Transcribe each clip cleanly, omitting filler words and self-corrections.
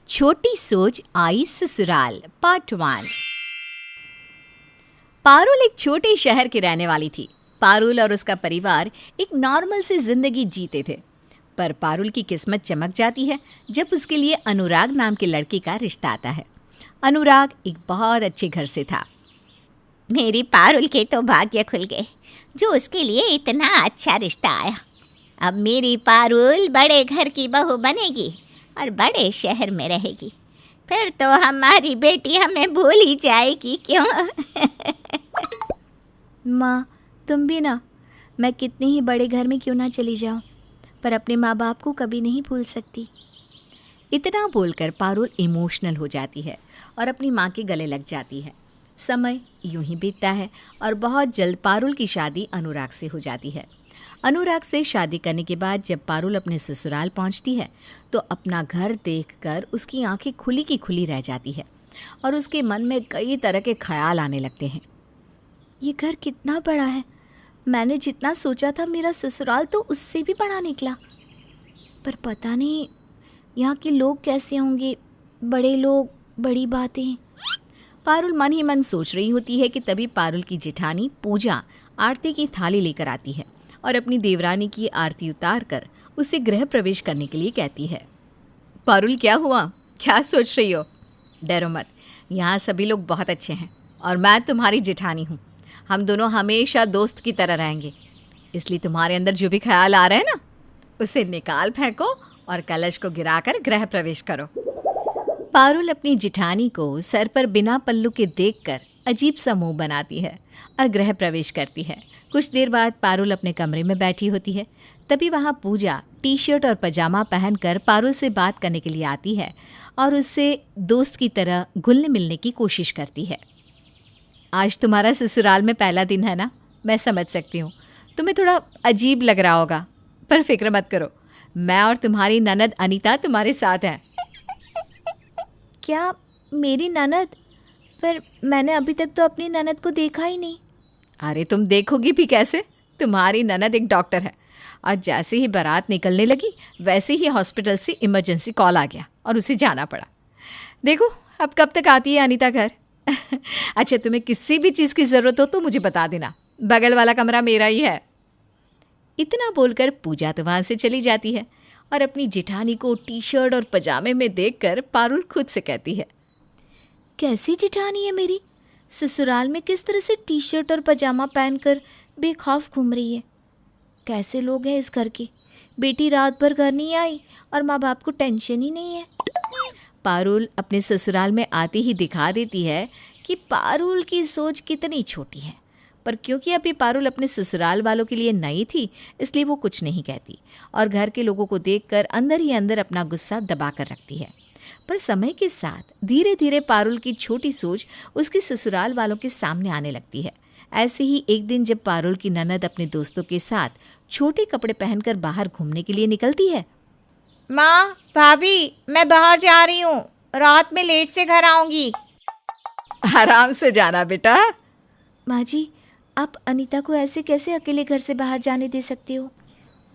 छोटी सोच आई ससुराल पार्ट 1। पारुल एक छोटे शहर की रहने वाली थी। पारुल और उसका परिवार एक नॉर्मल सी जिंदगी जीते थे। पर पारुल की किस्मत चमक जाती है जब उसके लिए अनुराग नाम के लड़के का रिश्ता आता है। अनुराग एक बहुत अच्छे घर से था। मेरी पारुल के तो भाग्य खुल गए जो उसके लिए इतना अच्छा रिश्ता आया। अब मेरी पारुल बड़े घर की बहू बनेगी और बड़े शहर में रहेगी। फिर तो हमारी बेटी हमें भूल ही जाएगी, क्यों? माँ, तुम भी ना। मैं कितने ही बड़े घर में क्यों ना चली जाऊँ, पर अपने माँ बाप को कभी नहीं भूल सकती। इतना बोलकर पारुल इमोशनल हो जाती है और अपनी माँ के गले लग जाती है। समय यूं ही बीतता है और बहुत जल्द पारुल की शादी अनुराग से हो जाती है। अनुराग से शादी करने के बाद जब पारुल अपने ससुराल पहुंचती है तो अपना घर देखकर उसकी आंखें खुली की खुली रह जाती है और उसके मन में कई तरह के ख्याल आने लगते हैं। ये घर कितना बड़ा है। मैंने जितना सोचा था मेरा ससुराल तो उससे भी बड़ा निकला। पर पता नहीं यहाँ के लोग कैसे होंगे। बड़े लोग, बड़ी बातें। पारुल मन ही मन सोच रही होती है कि तभी पारुल की जेठानी पूजा आरती की थाली लेकर आती है और अपनी देवरानी की आरती उतार कर उसे गृह प्रवेश करने के लिए कहती है। पारुल, क्या हुआ? क्या सोच रही हो? डरो मत, यहाँ सभी लोग बहुत अच्छे हैं और मैं तुम्हारी जेठानी हूँ। हम दोनों हमेशा दोस्त की तरह रहेंगे। इसलिए तुम्हारे अंदर जो भी ख्याल आ रहे हैं ना, उसे निकाल फेंको और कलश को गिराकर गृह प्रवेश करो। पारुल अपनी जेठानी को सर पर बिना पल्लू के देखकर अजीब सा मुंह बनाती है और गृह प्रवेश करती है। कुछ देर बाद पारुल अपने कमरे में बैठी होती है। तभी वहाँ पूजा टी शर्ट और पजामा पहनकर पारुल से बात करने के लिए आती है और उससे दोस्त की तरह घुलने मिलने की कोशिश करती है। आज तुम्हारा ससुराल में पहला दिन है ना, मैं समझ सकती हूँ। तुम्हें थोड़ा अजीब लग रहा होगा, पर फिक्र मत करो, मैं और तुम्हारी ननद अनीता तुम्हारे साथ हैं। क्या मेरी ननद? पर मैंने अभी तक तो अपनी ननद को देखा ही नहीं। अरे तुम देखोगी भी कैसे? तुम्हारी ननद एक डॉक्टर है और जैसे ही बारात निकलने लगी वैसे ही हॉस्पिटल से इमरजेंसी कॉल आ गया और उसे जाना पड़ा। देखो अब कब तक आती है अनीता घर। अच्छा, तुम्हें किसी भी चीज़ की ज़रूरत हो तो मुझे बता देना, बगल वाला कमरा मेरा ही है। इतना बोलकर पूजा तो वहाँ से चली जाती है और अपनी जेठानी को टी शर्ट और पजामे में देखकर पारुल खुद से कहती है, कैसी जेठानी है मेरी? ससुराल में किस तरह से टी शर्ट और पजामा पहनकर बेखौफ घूम रही है। कैसे लोग हैं इस घर के। बेटी रात भर घर नहीं आई और माँ बाप को टेंशन ही नहीं है। पारुल अपने ससुराल में आते ही दिखा देती है कि पारुल की सोच कितनी छोटी है। पर क्योंकि अभी पारुल अपने ससुराल वालों के लिए नई थी, इसलिए वो कुछ नहीं कहती और घर के लोगों को देखकर अंदर ही अंदर अपना गुस्सा दबा कर रखती है। पर समय के साथ धीरे धीरे पारुल की छोटी सोच उसके ससुराल वालों के सामने आने लगती है। ऐसे ही एक दिन जब पारुल की ननद अपने दोस्तों के साथ छोटे कपड़े पहनकर बाहर घूमने के लिए निकलती है। माँ, भाभी, मैं बाहर जा रही हूँ, रात में लेट से घर आऊँगी। आराम से जाना बेटा। माँ जी, आप अनीता को ऐसे कैसे अकेले घर से बाहर जाने दे सकते हो?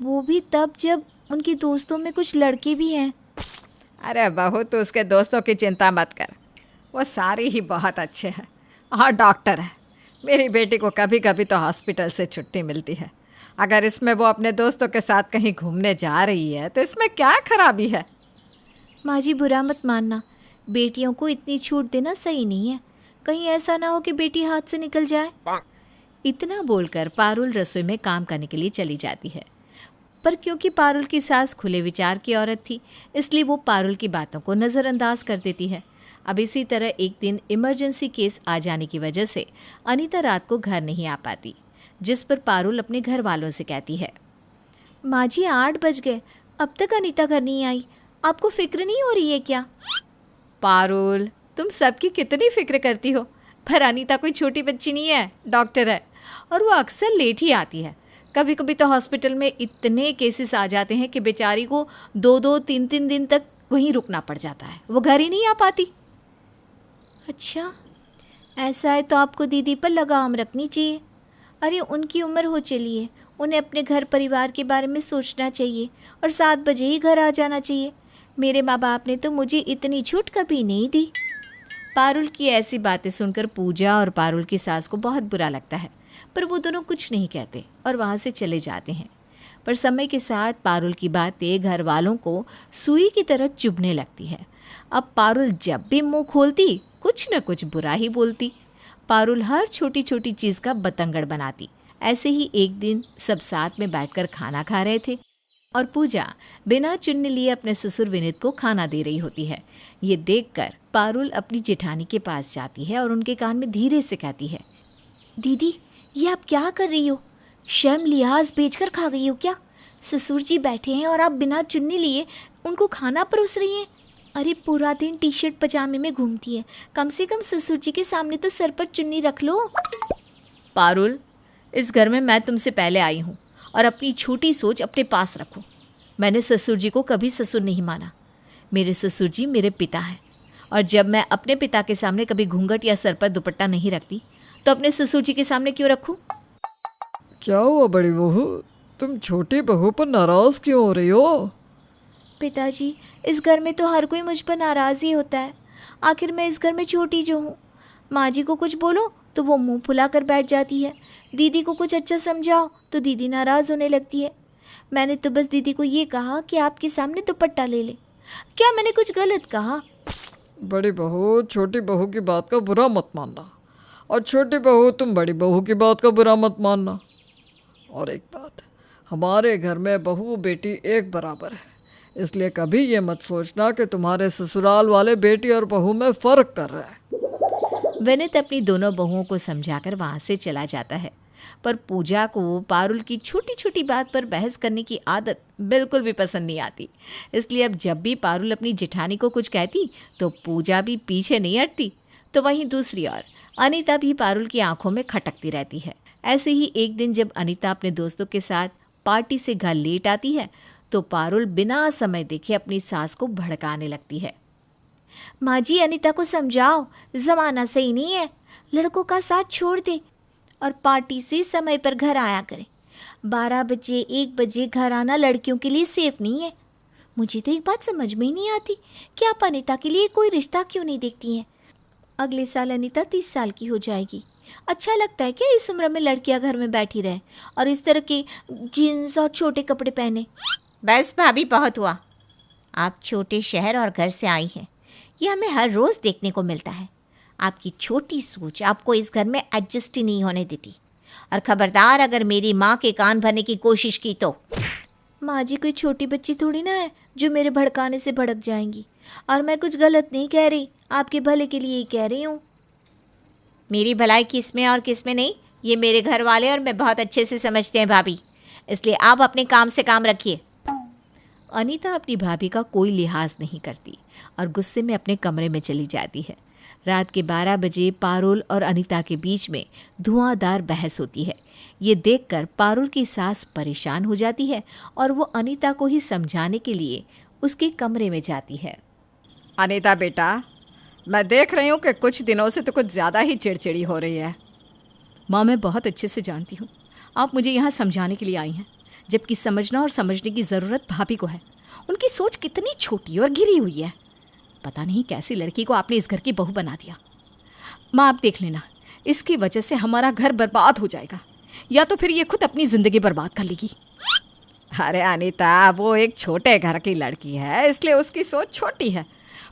वो भी तब जब उनके दोस्तों में कुछ लड़के भी हैं। अरे बहू, तो उसके दोस्तों की चिंता मत कर, वो सारे ही बहुत अच्छे हैं और डॉक्टर है। मेरी बेटी को कभी कभी तो हॉस्पिटल से छुट्टी मिलती है। अगर इसमें वो अपने दोस्तों के साथ कहीं घूमने जा रही है तो इसमें क्या खराबी है? माँ जी, बुरा मत मानना, बेटियों को इतनी छूट देना सही नहीं है। कहीं ऐसा ना हो कि बेटी हाथ से निकल जाए। इतना बोलकर पारुल रसोई में काम करने के लिए चली जाती है। पर क्योंकि पारुल की सास खुले विचार की औरत थी, इसलिए वो पारुल की बातों को नज़रअंदाज कर देती है। अब इसी तरह एक दिन इमरजेंसी केस आ जाने की वजह से अनीता रात को घर नहीं आ पाती, जिस पर पारुल अपने घर वालों से कहती है, माँ जी 8 बज गए, अब तक अनीता घर नहीं आई। आपको फिक्र नहीं हो रही है क्या? पारुल, तुम सबकी कितनी फिक्र करती हो, पर अनीता कोई छोटी बच्ची नहीं है, डॉक्टर है और वो अक्सर लेट ही आती है। कभी कभी तो हॉस्पिटल में इतने केसेस आ जाते हैं कि बेचारी को 2-2, 3-3 दिन तक वहीं रुकना पड़ जाता है, वो घर ही नहीं आ पाती। अच्छा, ऐसा है तो आपको दीदी पर लगाम रखनी चाहिए। अरे उनकी उम्र हो चली है, उन्हें अपने घर परिवार के बारे में सोचना चाहिए और 7 बजे ही घर आ जाना चाहिए। मेरे माँ बाप ने तो मुझे इतनी छूट कभी नहीं दी। पारुल की ऐसी बातें सुनकर पूजा और पारुल की सास को बहुत बुरा लगता है, पर वो दोनों कुछ नहीं कहते और वहाँ से चले जाते हैं। पर समय के साथ पारुल की बातें घर वालों को सुई की तरह चुभने लगती है। अब पारुल जब भी मुंह खोलती कुछ न कुछ बुरा ही बोलती। पारुल हर छोटी छोटी चीज़ का बतंगड़ बनाती। ऐसे ही एक दिन सब साथ में बैठकर खाना खा रहे थे और पूजा बिना चुन्नी लिए अपने ससुर विनीत को खाना दे रही होती है। ये देखकर पारुल अपनी जेठानी के पास जाती है और उनके कान में धीरे से कहती है, दीदी ये आप क्या कर रही हो? शर्म लिहाज बेचकर खा गई हो क्या? ससुर जी बैठे हैं और आप बिना चुन्नी लिए उनको खाना परोस रही हैं। अरे पूरा दिन टी शर्ट पजामे में घूमती है, कम से कम ससुर जी के सामने तो सर पर चुन्नी रख लो। पारुल, इस घर में मैं तुमसे पहले आई हूँ और अपनी छोटी सोच अपने पास रखो। मैंने ससुर जी को कभी ससुर नहीं माना। मेरे ससुर जी मेरे पिता हैं और जब मैं अपने पिता के सामने कभी घूंघट या सर पर दुपट्टा नहीं रखती तो अपने ससुर जी के सामने क्यों रखूं? क्या हुआ बड़ी बहू, तुम छोटी बहू पर नाराज क्यों हो रही हो? पिताजी, इस घर में तो हर कोई मुझ पर नाराज़ ही होता है। आखिर मैं इस घर में छोटी जो हूँ। माँ जी को कुछ बोलो तो वो मुंह फुला कर बैठ जाती है। दीदी को कुछ अच्छा समझाओ तो दीदी नाराज़ होने लगती है। मैंने तो बस दीदी को ये कहा कि आपके सामने दुपट्टा ले ले। क्या मैंने कुछ गलत कहा? बड़ी बहू, छोटी बहू की बात का बुरा मत मानना, और छोटी बहू तुम बड़ी बहू की बात का बुरा मत मानना। और एक बात, हमारे घर में बहू बेटी एक बराबर है, इसलिए कभी ये मत सोचना कि तुम्हारे ससुराल वाले बेटी और बहू में फ़र्क कर रहे हैं। विनीत अपनी दोनों बहुओं को समझाकर वहाँ से चला जाता है, पर पूजा को पारुल की छोटी छोटी बात पर बहस करने की आदत बिल्कुल भी पसंद नहीं आती। इसलिए अब जब भी पारुल अपनी जेठानी को कुछ कहती तो पूजा भी पीछे नहीं हटती। तो वहीं दूसरी ओर अनीता भी पारुल की आंखों में खटकती रहती है। ऐसे ही एक दिन जब अनीता अपने दोस्तों के साथ पार्टी से घर लेट आती है तो पारुल बिना समय देखे अपनी सास को भड़काने लगती है। माँ जी, अनीता को समझाओ, ज़माना सही नहीं है। लड़कों का साथ छोड़ दे और पार्टी से समय पर घर आया करें। 12 बजे 1 बजे घर आना लड़कियों के लिए सेफ नहीं है। मुझे तो एक बात समझ में ही नहीं आती कि आप अनीता के लिए कोई रिश्ता क्यों नहीं देखती हैं। अगले साल अनीता 30 साल की हो जाएगी। अच्छा लगता है क्या इस उम्र में लड़कियां घर में बैठी रहें और इस तरह के जीन्स और छोटे कपड़े पहने? बस भाभी, बहुत हुआ। आप छोटे शहर और घर से आई हैं, ये हमें हर रोज़ देखने को मिलता है। आपकी छोटी सोच आपको इस घर में एडजस्ट ही नहीं होने देती। और खबरदार, अगर मेरी माँ के कान भरने की कोशिश की तो। माँ जी, कोई छोटी बच्ची थोड़ी ना है जो मेरे भड़काने से भड़क जाएंगी। और मैं कुछ गलत नहीं कह रही, आपके भले के लिए ही कह रही हूँ। मेरी भलाई किस में और किस में नहीं, ये मेरे घर वाले और मैं बहुत अच्छे से समझते हैं भाभी, इसलिए आप अपने काम से काम रखिए। अनीता अपनी भाभी का कोई लिहाज नहीं करती और गुस्से में अपने कमरे में चली जाती है। रात के 12 बजे पारुल और अनीता के बीच में धुआंधार बहस होती है। ये देखकर पारुल की सास परेशान हो जाती है और वो अनीता को ही समझाने के लिए उसके कमरे में जाती है। अनीता बेटा, मैं देख रही हूँ कि कुछ दिनों से तो कुछ ज़्यादा ही चिड़चिड़ी हो रही है। माँ, मैं बहुत अच्छे से जानती हूँ आप मुझे यहाँ समझाने के लिए आई हैं, जबकि समझना और समझने की ज़रूरत भाभी को है। उनकी सोच कितनी छोटी और घिरी हुई है। पता नहीं कैसी लड़की को आपने इस घर की बहू बना दिया। माँ, आप देख लेना, इसकी वजह से हमारा घर बर्बाद हो जाएगा, या तो फिर ये खुद अपनी ज़िंदगी बर्बाद कर लेगी। अरे अनीता, वो एक छोटे घर की लड़की है, इसलिए उसकी सोच छोटी है,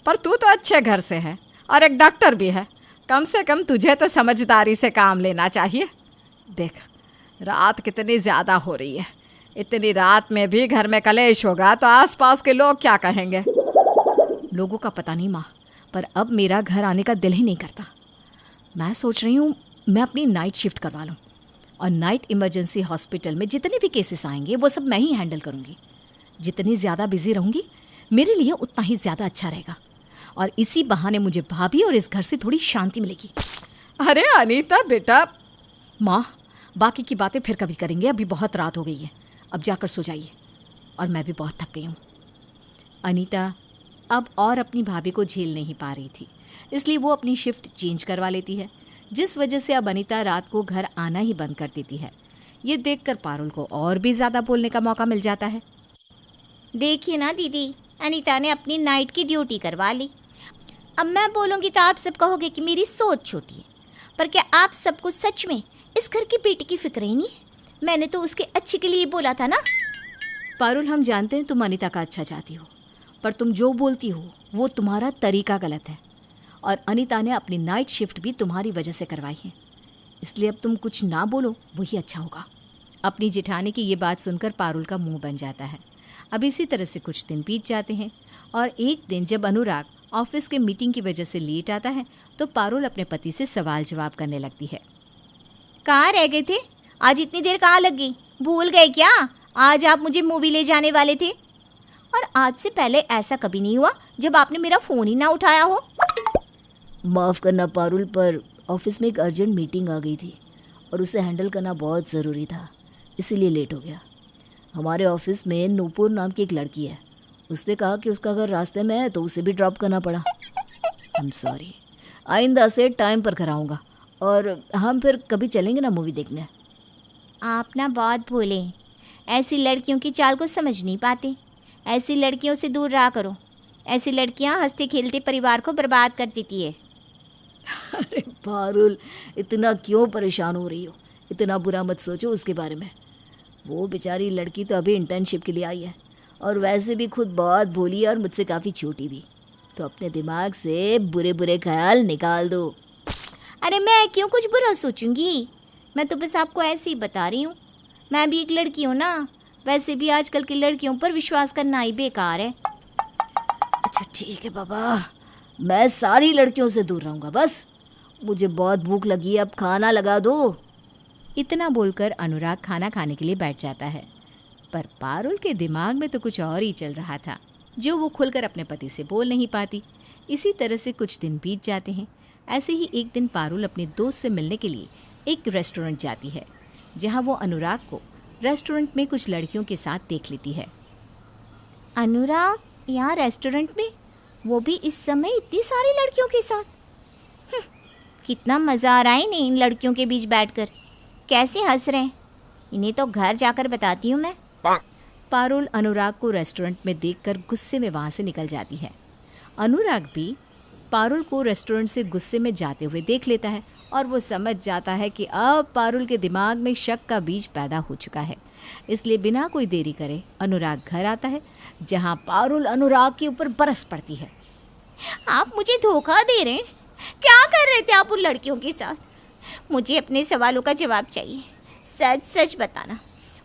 पर तू तो अच्छे घर से है और एक डॉक्टर भी है। कम से कम तुझे तो समझदारी से काम लेना चाहिए। देख, रात कितनी ज़्यादा हो रही है। इतनी रात में भी घर में कलेश होगा तो आसपास के लोग क्या कहेंगे? लोगों का पता नहीं माँ, पर अब मेरा घर आने का दिल ही नहीं करता। मैं सोच रही हूँ मैं अपनी नाइट शिफ्ट करवा लूँ और नाइट इमरजेंसी हॉस्पिटल में जितने भी केसेस आएंगे वो सब मैं ही हैंडल करूँगी। जितनी ज़्यादा बिजी रहूँगी मेरे लिए उतना ही ज़्यादा अच्छा रहेगा और इसी बहाने मुझे भाभी और इस घर से थोड़ी शांति मिलेगी। अरे अनीता बेटा। माँ, बाकी की बातें फिर कभी करेंगे, अभी बहुत रात हो गई है। अब जाकर सो जाइए, और मैं भी बहुत थक गई हूँ। अनीता अब और अपनी भाभी को झेल नहीं पा रही थी, इसलिए वो अपनी शिफ्ट चेंज करवा लेती है, जिस वजह से अब अनीता रात को घर आना ही बंद कर देती है। ये देखकर पारुल को और भी ज़्यादा बोलने का मौका मिल जाता है। देखिए ना दीदी, अनीता ने अपनी नाइट की ड्यूटी करवा ली। अब मैं बोलूँगी तो आप सब कहोगे कि मेरी सोच छोटी है, पर क्या आप सबको सच में इस घर की बेटी की फिक्र ही नहीं है? मैंने तो उसके अच्छे के लिए बोला था ना। पारुल, हम जानते हैं तुम अनीता का अच्छा चाहती हो, पर तुम जो बोलती हो वो तुम्हारा तरीका गलत है। और अनीता ने अपनी नाइट शिफ्ट भी तुम्हारी वजह से करवाई है, इसलिए अब तुम कुछ ना बोलो, वही अच्छा होगा। अपनी जेठानी की ये बात सुनकर पारुल का मुंह बन जाता है। अब इसी तरह से कुछ दिन बीत जाते हैं और एक दिन जब अनुराग ऑफिस के मीटिंग की वजह से लेट आता है तो पारुल अपने पति से सवाल जवाब करने लगती है। कहाँ रह गए थे? आज इतनी देर कहाँ लग गई? भूल गए क्या? आज आप मुझे मूवी ले जाने वाले थे और आज से पहले ऐसा कभी नहीं हुआ जब आपने मेरा फ़ोन ही ना उठाया हो। माफ़ करना पारुल, पर ऑफिस में एक अर्जेंट मीटिंग आ गई थी और उसे हैंडल करना बहुत ज़रूरी था, इसीलिए लेट हो गया। हमारे ऑफिस में नूपुर नाम की एक लड़की है, उसने कहा कि उसका घर रास्ते में है तो उसे भी ड्रॉप करना पड़ा। आई एम सॉरी, आइंदा से टाइम पर घर आऊँगा और हम फिर कभी चलेंगे ना मूवी देखने। आप ना बहुत भोले, ऐसी लड़कियों की चाल को समझ नहीं पाते। ऐसी लड़कियों से दूर रहा करो। ऐसी लड़कियां हंसते खेलते परिवार को बर्बाद कर देती है। अरे पारुल, इतना क्यों परेशान हो रही हो? इतना बुरा मत सोचो उसके बारे में। वो बेचारी लड़की तो अभी इंटर्नशिप के लिए आई है और वैसे भी खुद बहुत भोली है और मुझसे काफ़ी छोटी भी। तो अपने दिमाग से बुरे बुरे ख्याल निकाल दो। अरे मैं क्यों कुछ बुरा सोचूंगी? मैं तो बस आपको ऐसे ही बता रही हूँ। मैं भी एक लड़की हूँ ना। वैसे भी आजकल की लड़कियों पर विश्वास करना ही बेकार है। अच्छा ठीक है बाबा, मैं सारी लड़कियों से दूर रहूँगा बस। मुझे बहुत भूख लगी है, अब खाना लगा दो। इतना बोलकर अनुराग खाना खाने के लिए बैठ जाता है, पर पारुल के दिमाग में तो कुछ और ही चल रहा था जो वो खुलकर अपने पति से बोल नहीं पाती। इसी तरह से कुछ दिन बीत जाते हैं। ऐसे ही एक दिन पारुल अपने दोस्त से मिलने के लिए एक रेस्टोरेंट जाती है, जहां वो अनुराग को रेस्टोरेंट में कुछ लड़कियों के साथ देख लेती है। अनुराग यहाँ रेस्टोरेंट में, वो भी इस समय इतनी सारी लड़कियों के साथ? कितना मज़ा आ रहा है इन्हें इन लड़कियों के बीच बैठकर। कैसे हंस रहे हैं। इन्हें तो घर जाकर बताती हूँ मैं। पारुल अनुराग को रेस्टोरेंट में देखकर गुस्से में वहाँ से निकल जाती है। अनुराग भी पारुल को रेस्टोरेंट से गुस्से में जाते हुए देख लेता है और वो समझ जाता है कि अब पारुल के दिमाग में शक का बीज पैदा हो चुका है। इसलिए बिना कोई देरी करे अनुराग घर आता है, जहाँ पारुल अनुराग के ऊपर बरस पड़ती है। आप मुझे धोखा दे रहे हैं। क्या कर रहे थे आप उन लड़कियों के साथ? मुझे अपने सवालों का जवाब चाहिए। सच सच बताना,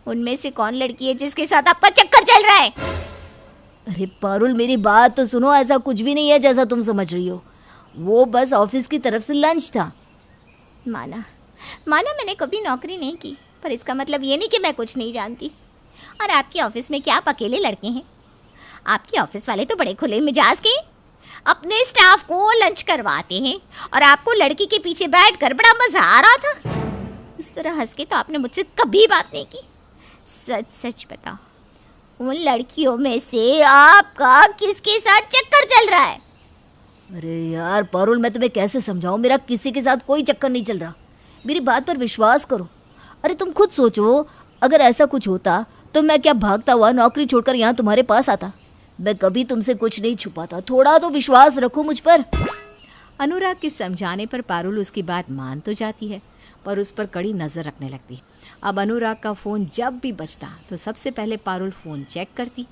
उनमें से कौन लड़की है जिसके साथ आपका चक्कर चल रहा है? अरे पारुल, मेरी बात तो सुनो। ऐसा कुछ भी नहीं है जैसा तुम समझ रही हो। वो बस ऑफिस की तरफ से लंच था। माना मैंने कभी नौकरी नहीं की, पर इसका मतलब ये नहीं कि मैं कुछ नहीं जानती। और आपके ऑफिस में क्या आप अकेले लड़के हैं? आपके ऑफिस वाले तो बड़े खुले मिजाज के, अपने स्टाफ को लंच करवाते हैं और आपको लड़की के पीछे बैठकर बड़ा मजा आ रहा था। इस तरह हंस के तो आपने मुझसे कभी बात नहीं की। सच सच बताओ, उन लड़कियों में से आपका किसके साथ चक्कर चल रहा है? अरे यार पारुल, मैं तुम्हें कैसे समझाऊं? मेरा किसी के साथ कोई चक्कर नहीं चल रहा। मेरी बात पर विश्वास करो। अरे तुम खुद सोचो, अगर ऐसा कुछ होता तो मैं क्या भागता हुआ नौकरी छोड़कर यहाँ तुम्हारे पास आता? मैं कभी तुमसे कुछ नहीं छुपाता। थोड़ा तो विश्वास रखो मुझ पर। अनुराग के समझाने पर पारुल उसकी बात मान तो जाती है, पर उस पर कड़ी नज़र रखने लगती। अब अनुराग का फ़ोन जब भी बजता तो सबसे पहले पारुल फ़ोन चेक करती।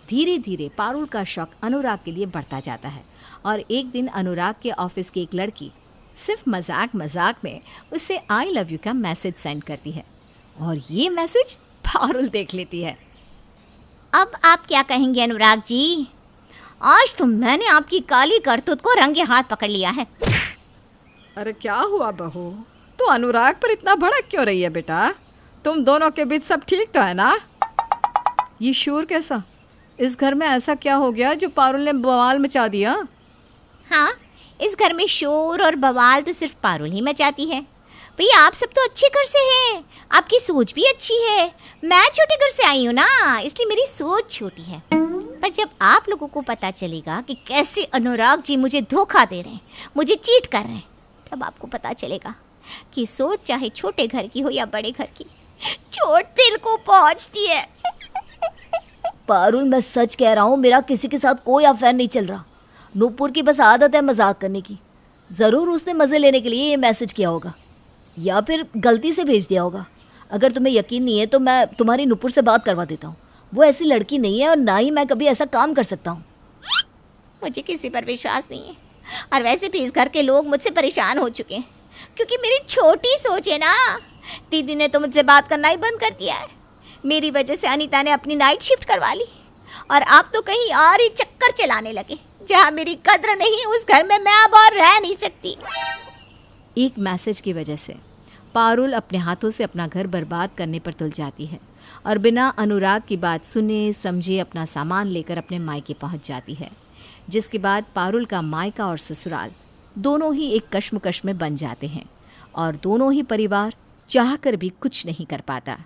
धीरे धीरे पारुल का शौक अनुराग के लिए बढ़ता जाता है और एक दिन अनुराग के ऑफिस की एक लड़की सिर्फ मजाक मजाक में उसे आई लव यू का मैसेज सेंड करती है और ये मैसेज पारुल देख लेती है। अब आप क्या कहेंगे अनुराग जी? आज तो मैंने आपकी काली करतूत को रंगे हाथ पकड़ लिया है। अरे क्या हुआ बहू, तू अनुराग पर इतना भड़क क्यों रही है बेटा? तुम दोनों के बीच सब ठीक तो है ना? ये शोर कैसा? इस घर में ऐसा क्या हो गया जो पारुल ने बवाल मचा दिया? हाँ, इस घर में शोर और बवाल तो सिर्फ पारुल ही मचाती है। भैया आप सब तो अच्छे घर से हैं, आपकी सोच भी अच्छी है। मैं छोटे घर से आई हूँ ना, इसलिए मेरी सोच छोटी है। पर जब आप लोगों को पता चलेगा कि कैसे अनुराग जी मुझे धोखा दे रहे हैं, मुझे चीट कर रहे हैं, तब आपको पता चलेगा कि सोच चाहे छोटे घर की हो या बड़े घर की, चोट दिल को पहुँचती है। पारुल, मैं सच कह रहा हूँ, मेरा किसी के साथ कोई अफेयर नहीं चल रहा। नूपुर की बस आदत है मजाक करने की। ज़रूर उसने मज़े लेने के लिए ये मैसेज किया होगा, या फिर गलती से भेज दिया होगा। अगर तुम्हें यकीन नहीं है तो मैं तुम्हारी नूपुर से बात करवा देता हूँ। वो ऐसी लड़की नहीं है और ना ही मैं कभी ऐसा काम कर सकता हूँ। मुझे किसी पर विश्वास नहीं है, और वैसे भी इस घर के लोग मुझसे परेशान हो चुके हैं, क्योंकि मेरी छोटी सोच है ना। दीदी ने तो मुझसे बात करना ही बंद कर दिया है। मेरी वजह से अनीता ने अपनी नाइट शिफ्ट करवा ली, और आप तो कहीं और ही चक्कर चलाने लगे। जहाँ मेरी कद्र नहीं, उस घर में मैं अब और रह नहीं सकती। एक मैसेज की वजह से पारुल अपने हाथों से अपना घर बर्बाद करने पर तुल जाती है और बिना अनुराग की बात सुने समझे अपना सामान लेकर अपने मायके पहुंच जाती है, जिसके बाद पारुल का मायका और ससुराल दोनों ही एक कश्मकश में बन जाते हैं और दोनों ही परिवार चाहकर भी कुछ नहीं कर पाता।